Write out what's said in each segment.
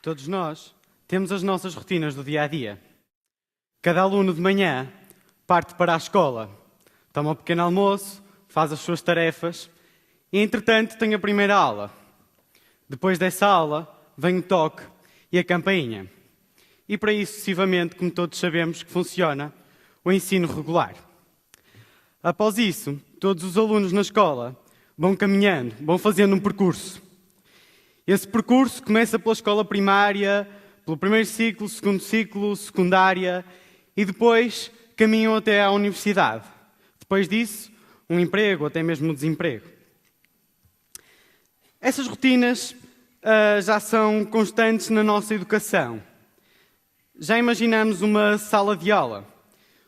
Todos nós temos as nossas rotinas do dia-a-dia. Cada aluno de manhã parte para a escola, toma um pequeno almoço, faz as suas tarefas e, entretanto, tem a primeira aula. Depois dessa aula, vem o toque e a campainha. E para isso, sucessivamente, como todos sabemos que funciona, o ensino regular. Após isso, todos os alunos na escola vão caminhando, vão fazendo um percurso. Esse percurso começa pela escola primária, pelo primeiro ciclo, segundo ciclo, secundária e depois caminham até à universidade. Depois disso, um emprego, até mesmo um desemprego. Essas rotinas já são constantes na nossa educação. Já imaginamos uma sala de aula,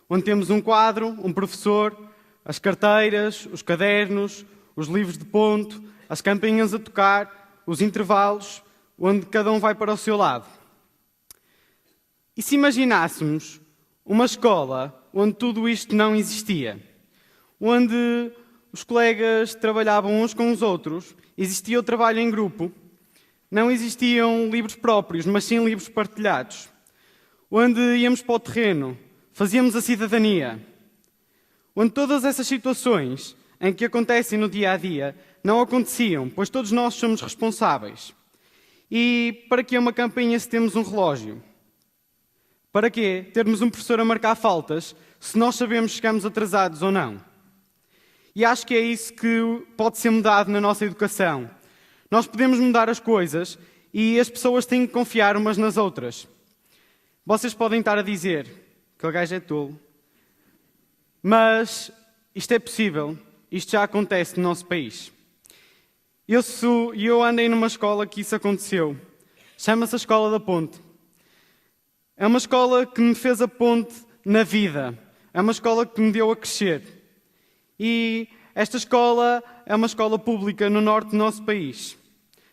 onde temos um quadro, um professor, as carteiras, os cadernos, os livros de ponto, as campainhas a tocar, os intervalos, onde cada um vai para o seu lado. E se imaginássemos uma escola onde tudo isto não existia, onde os colegas trabalhavam uns com os outros, existia o trabalho em grupo, não existiam livros próprios, mas sim livros partilhados, onde íamos para o terreno, fazíamos a cidadania, onde todas essas situações em que acontecem no dia-a-dia não aconteciam, pois todos nós somos responsáveis. E para que uma campainha se temos um relógio? Para quê termos um professor a marcar faltas se nós sabemos se chegamos atrasados ou não? E acho que é isso que pode ser mudado na nossa educação. Nós podemos mudar as coisas e as pessoas têm que confiar umas nas outras. Vocês podem estar a dizer que o gajo é tolo, mas isto é possível, isto já acontece no nosso país. Eu andei numa escola que isso aconteceu. Chama-se a Escola da Ponte. É uma escola que me fez a ponte na vida. É uma escola que me deu a crescer. E esta escola é uma escola pública no norte do nosso país.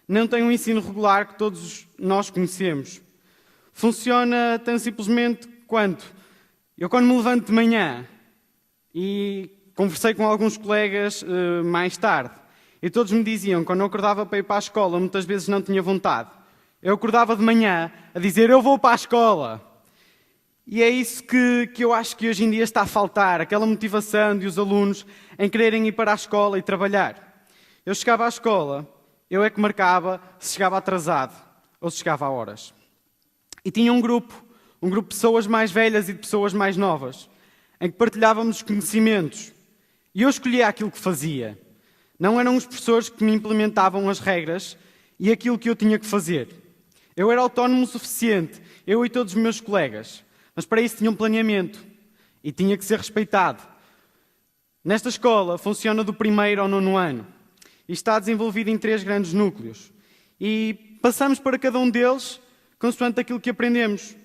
Não tem um ensino regular que todos nós conhecemos. Funciona tão simplesmente quanto eu, quando me levanto de manhã, e conversei com alguns colegas mais tarde, e todos me diziam, quando eu acordava para ir para a escola, muitas vezes não tinha vontade. Eu acordava de manhã a dizer, eu vou para a escola. E é isso que eu acho que hoje em dia está a faltar, aquela motivação de os alunos em quererem ir para a escola e trabalhar. Eu chegava à escola, eu é que marcava se chegava atrasado ou se chegava a horas. E tinha um grupo de pessoas mais velhas e de pessoas mais novas, em que partilhávamos os conhecimentos. E eu escolhia aquilo que fazia. Não eram os professores que me implementavam as regras e aquilo que eu tinha que fazer. Eu era autónomo o suficiente, eu e todos os meus colegas. Mas para isso tinha um planeamento e tinha que ser respeitado. Nesta escola funciona do 1º ao 9º ano e está desenvolvido em 3 grandes núcleos. E passamos para cada um deles consoante aquilo que aprendemos,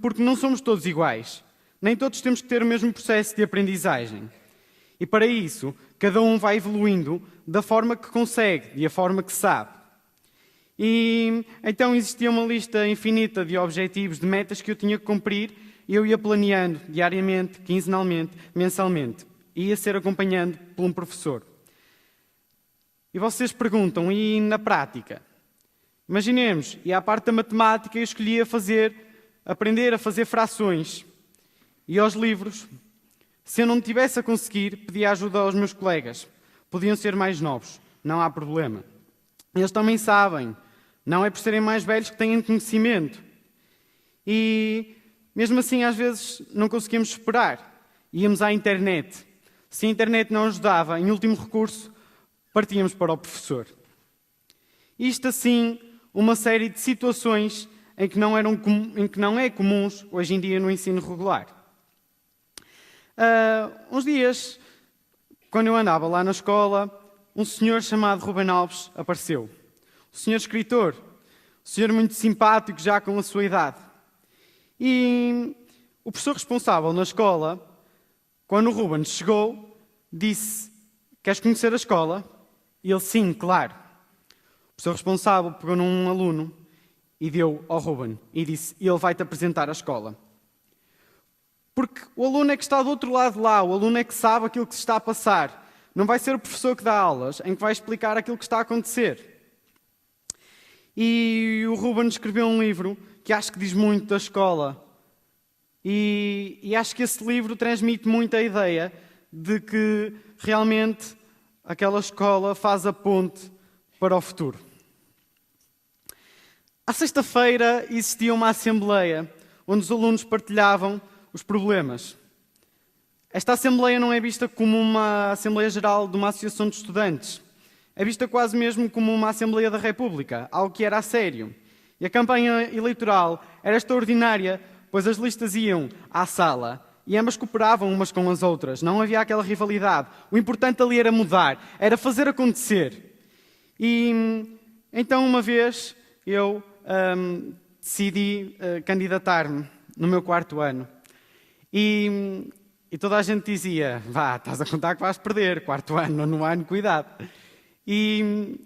porque não somos todos iguais. Nem todos temos que ter o mesmo processo de aprendizagem. E para isso, cada um vai evoluindo da forma que consegue e da forma que sabe. E então existia uma lista infinita de objetivos, de metas que eu tinha que cumprir e eu ia planeando diariamente, quinzenalmente, mensalmente. E ia ser acompanhando por um professor. E vocês perguntam, e na prática? Imaginemos, e à parte da matemática eu escolhia aprender a fazer frações. E aos livros. Se eu não tivesse a conseguir, pedia ajuda aos meus colegas. Podiam ser mais novos, não há problema. Eles também sabem, não é por serem mais velhos que têm conhecimento. E mesmo assim, às vezes, não conseguíamos esperar. Íamos à internet. Se a internet não ajudava, em último recurso, partíamos para o professor. Isto assim, uma série de situações em que não é comuns hoje em dia no ensino regular. Uns dias, quando eu andava lá na escola, um senhor chamado Ruben Alves apareceu. Um senhor escritor, um senhor muito simpático, já com a sua idade. E o professor responsável na escola, quando o Ruben chegou, disse, queres conhecer a escola? E ele, sim, claro. O professor responsável pegou num aluno e deu ao Ruben e disse, ele vai-te apresentar a escola. Porque o aluno é que está do outro lado de lá, o aluno é que sabe aquilo que se está a passar. Não vai ser o professor que dá aulas, em que vai explicar aquilo que está a acontecer. E o Ruben escreveu um livro que acho que diz muito da escola. E acho que esse livro transmite muito a ideia de que realmente aquela escola faz a ponte para o futuro. À sexta-feira existia uma assembleia onde os alunos partilhavam os problemas. Esta assembleia não é vista como uma assembleia geral de uma associação de estudantes. É vista quase mesmo como uma Assembleia da República, algo que era a sério. E a campanha eleitoral era extraordinária, pois as listas iam à sala e ambas cooperavam umas com as outras. Não havia aquela rivalidade. O importante ali era mudar, era fazer acontecer. E então uma vez eu decidi candidatar-me no meu quarto ano. E toda a gente dizia, vá, estás a contar que vais perder, quarto ano, nono ano, cuidado. E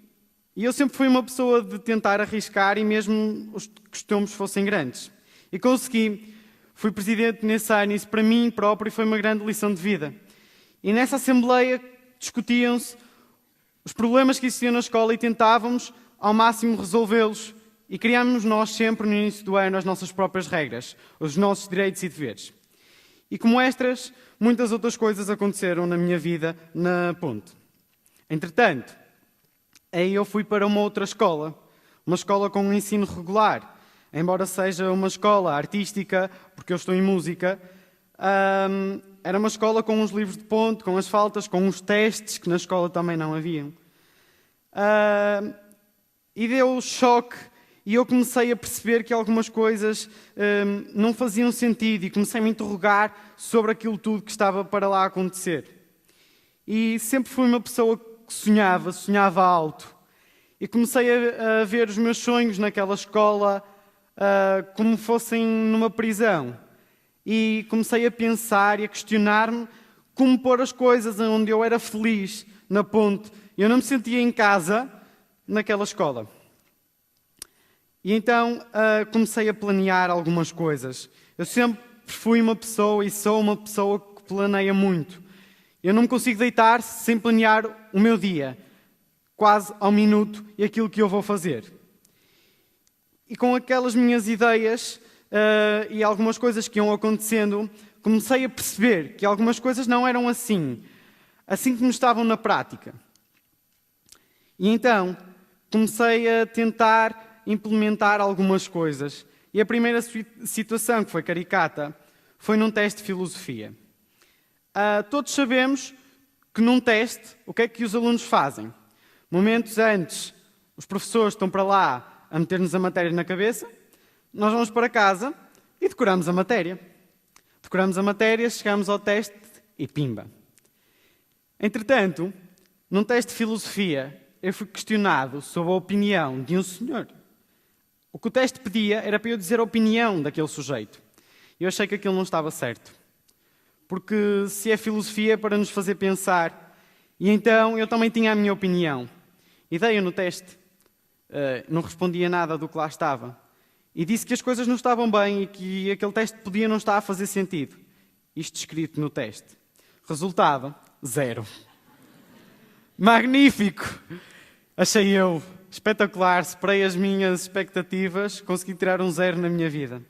eu sempre fui uma pessoa de tentar arriscar e mesmo os costumes fossem grandes. E consegui, fui presidente nesse ano e isso para mim próprio foi uma grande lição de vida. E nessa assembleia discutiam-se os problemas que existiam na escola e tentávamos ao máximo resolvê-los. E criámos nós sempre no início do ano as nossas próprias regras, os nossos direitos e deveres. E como estas, muitas outras coisas aconteceram na minha vida na Ponte. Entretanto, aí eu fui para uma outra escola, uma escola com um ensino regular. Embora seja uma escola artística, porque eu estou em música, era uma escola com uns livros de ponto, com as faltas, com os testes, que na escola também não haviam. E deu choque. E eu comecei a perceber que algumas coisas não faziam sentido e comecei a me interrogar sobre aquilo tudo que estava para lá acontecer. E sempre fui uma pessoa que sonhava alto. E comecei a ver os meus sonhos naquela escola como fossem numa prisão. E comecei a pensar e a questionar-me como pôr as coisas onde eu era feliz, na Ponte. Eu não me sentia em casa naquela escola. E então comecei a planear algumas coisas. Eu sempre fui uma pessoa e sou uma pessoa que planeia muito. Eu não me consigo deitar sem planear o meu dia, quase ao minuto, e aquilo que eu vou fazer. E com aquelas minhas ideias e algumas coisas que iam acontecendo, comecei a perceber que algumas coisas não eram assim como estavam na prática. E então comecei a tentar implementar algumas coisas. E a primeira situação, que foi caricata, foi num teste de filosofia. Todos sabemos que num teste, o que é que os alunos fazem? Momentos antes, os professores estão para lá a meter-nos a matéria na cabeça, nós vamos para casa e decoramos a matéria. Decoramos a matéria, chegamos ao teste e pimba. Entretanto, num teste de filosofia, eu fui questionado sobre a opinião de um senhor. O que o teste pedia era para eu dizer a opinião daquele sujeito. Eu achei que aquilo não estava certo. Porque se é filosofia é para nos fazer pensar. E então eu também tinha a minha opinião. E dei-a no teste. Não respondia nada do que lá estava. E disse que as coisas não estavam bem e que aquele teste podia não estar a fazer sentido. Isto escrito no teste. Resultado, 0. Magnífico! Achei eu. Espetacular, superei as minhas expectativas, consegui tirar um 0 na minha vida.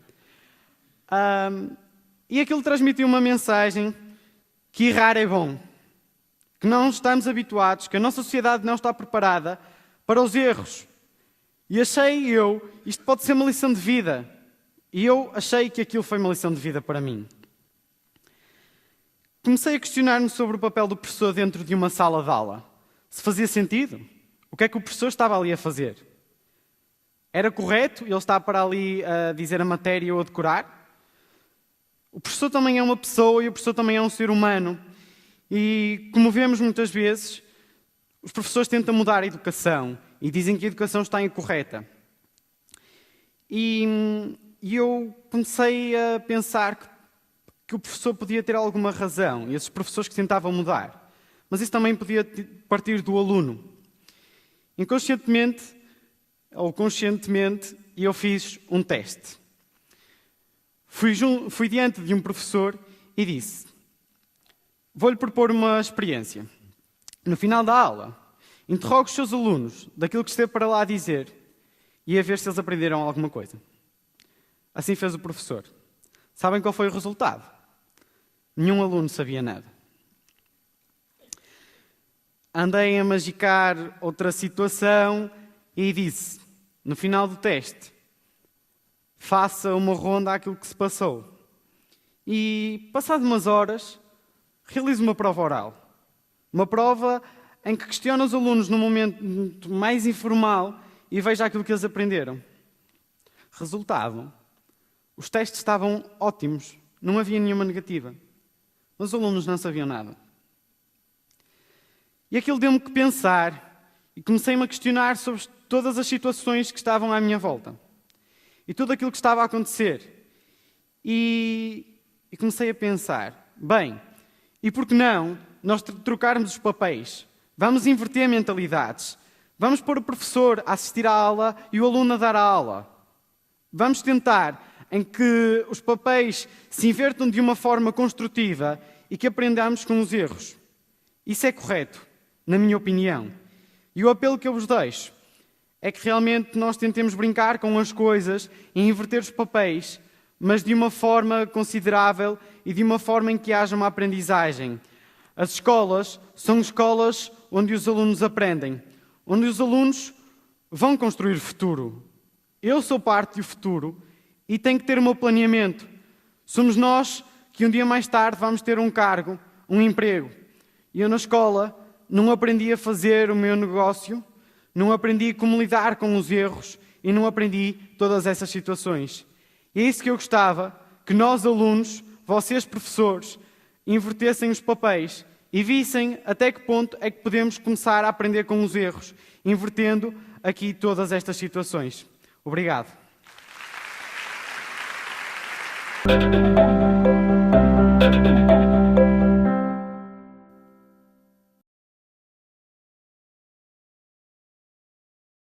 E aquilo transmitiu uma mensagem que errar é bom, que não estamos habituados, que a nossa sociedade não está preparada para os erros. E achei eu, isto pode ser uma lição de vida. E eu achei que aquilo foi uma lição de vida para mim. Comecei a questionar-me sobre o papel do professor dentro de uma sala de aula. Se fazia sentido? O que é que o professor estava ali a fazer? Era correto ele estar para ali a dizer a matéria ou a decorar? O professor também é uma pessoa e o professor também é um ser humano. E, como vemos muitas vezes, os professores tentam mudar a educação e dizem que a educação está incorreta. E eu comecei a pensar que o professor podia ter alguma razão, e esses professores que tentavam mudar. Mas isso também podia partir do aluno. Inconscientemente ou conscientemente, eu fiz um teste. Fui diante de um professor e disse: vou-lhe propor uma experiência. No final da aula, interrogue os seus alunos daquilo que esteve para lá dizer e a ver se eles aprenderam alguma coisa. Assim fez o professor. Sabem qual foi o resultado? Nenhum aluno sabia nada. Andei a magicar outra situação e disse, no final do teste, faça uma ronda àquilo que se passou. E, passado umas horas, realize uma prova oral. Uma prova em que questiona os alunos num momento mais informal e veja aquilo que eles aprenderam. Resultado, os testes estavam ótimos, não havia nenhuma negativa. Mas os alunos não sabiam nada. E aquilo deu-me que pensar e comecei-me a questionar sobre todas as situações que estavam à minha volta. E tudo aquilo que estava a acontecer. E comecei a pensar, bem, e por que não nós trocarmos os papéis? Vamos inverter mentalidades. Vamos pôr o professor a assistir à aula e o aluno a dar a aula. Vamos tentar em que os papéis se invertam de uma forma construtiva e que aprendamos com os erros. Isso é correto, na minha opinião. E o apelo que eu vos deixo é que realmente nós tentemos brincar com as coisas e inverter os papéis, mas de uma forma considerável e de uma forma em que haja uma aprendizagem. As escolas são escolas onde os alunos aprendem, onde os alunos vão construir o futuro. Eu sou parte do futuro e tenho que ter o meu planeamento. Somos nós que um dia mais tarde vamos ter um cargo, um emprego. E eu na escola não aprendi a fazer o meu negócio, não aprendi como lidar com os erros e não aprendi todas essas situações. E é isso que eu gostava, que nós alunos, vocês professores, invertessem os papéis e vissem até que ponto é que podemos começar a aprender com os erros, invertendo aqui todas estas situações. Obrigado.